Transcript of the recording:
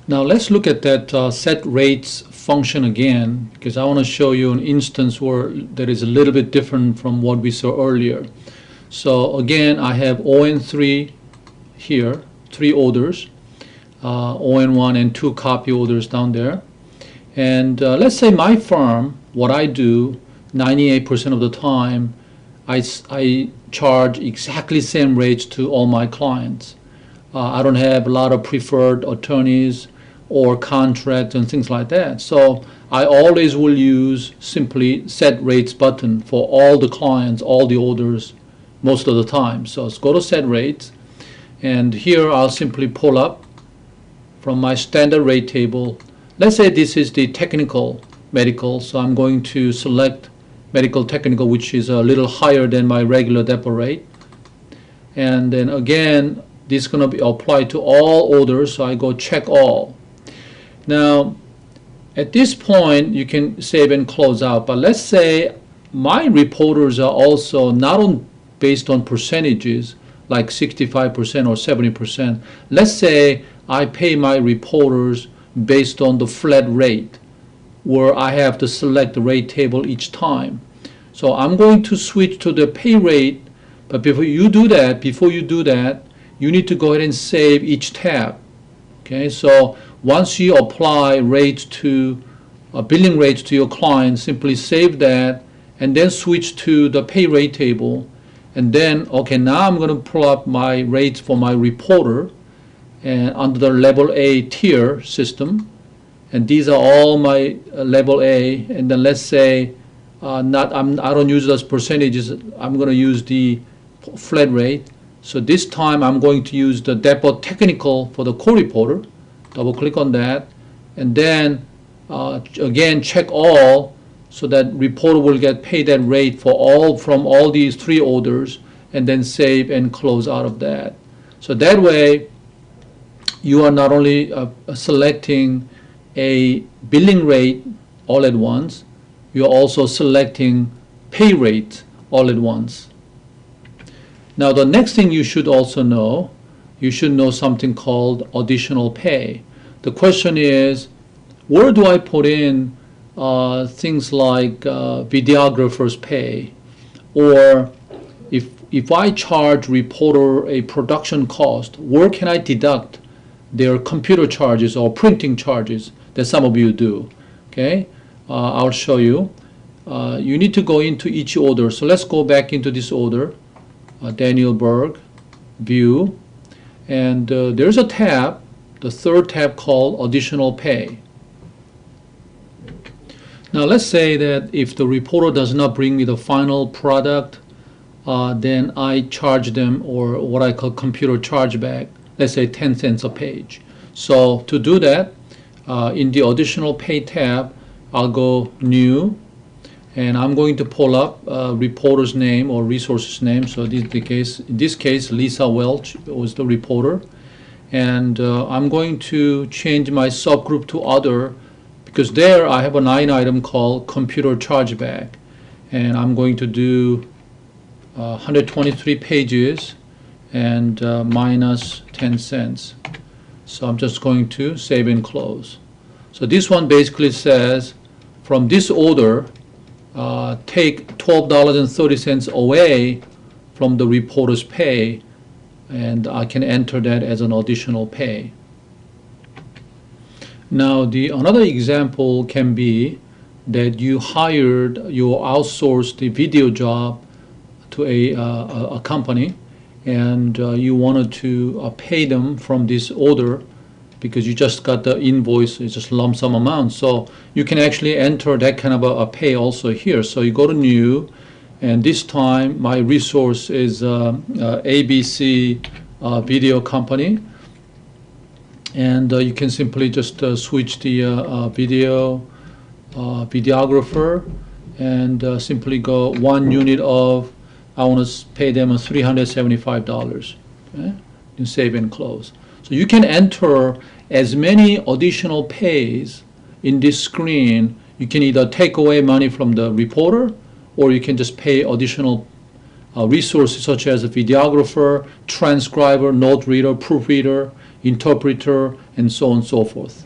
Now let's look at that set rates function again, because I want to show you an instance where that is a little bit different from what we saw earlier. So again, I have ON3 here, 3 orders, ON1 and 2 copy orders down there. And let's say my firm, what I do 98% of the time, I charge exactly same rates to all my clients. I don't have a lot of preferred attorneys or contracts and things like that. So I always will use simply set rates button for all the clients, all the orders, most of the time. So let's go to set rates, and here I'll simply pull up from my standard rate table. Let's say this is the technical medical, so I'm going to select medical technical, which is a little higher than my regular depot rate. And then again, this is going to be applied to all orders, so I go check all. Now, at this point, you can save and close out, but let's say my reporters are also not based on percentages, like 65% or 70%. Let's say I pay my reporters based on the flat rate, where I have to select the rate table each time. So I'm going to switch to the pay rate, but before you do that, you need to go ahead and save each tab. Okay, so once you apply rates to billing rates to your client, simply save that and then switch to the pay rate table. And then, okay, now I'm going to pull up my rates for my reporter and under the level A tier system. And these are all my level A. And then let's say I don't use those percentages. I'm going to use the flat rate. So this time I'm going to use the depot technical for the co-reporter. Double click on that, and then again check all, so that reporter will get paid that rate for from all these 3 orders, and then save and close out of that. So that way you are not only selecting a billing rate all at once, you're also selecting pay rate all at once. Now the next thing you should also know, you should know something called additional pay. The question is, where do I put in things like videographers pay? Or if I charge reporter a production cost, where can I deduct their computer charges or printing charges that some of you do? Okay, I'll show you. You need to go into each order. So let's go back into this order, Daniel Berg, view, and there's a tab, the 3rd tab called additional pay. Now let's say that if the reporter does not bring me the final product, then I charge them, or what I call computer chargeback, let's say 10 cents a page. So to do that, in the additional pay tab, I'll go new, and I'm going to pull up reporter's name or resource's name. So in this case, Lisa Welch was the reporter. And I'm going to change my subgroup to other, because there I have a 9 item called computer chargeback. And I'm going to do 123 pages and minus 10 cents. So I'm just going to save and close. So this one basically says, from this order, take $12.30 away from the reporter's pay, and I can enter that as an additional pay. Now another example can be that you outsourced the video job to a company, and you wanted to pay them from this order, because you just got the invoice, it's just lump sum amount. So you can actually enter that kind of a pay also here. So you go to new, and this time my resource is ABC video company, and you can simply just switch the videographer, and simply go 1 unit of, I want to pay them $375. Okay? You save and close. So you can enter as many additional pays in this screen. You can either take away money from the reporter, or you can just pay additional resources such as a videographer, transcriber, note reader, proofreader. interpreter, and so on and so forth.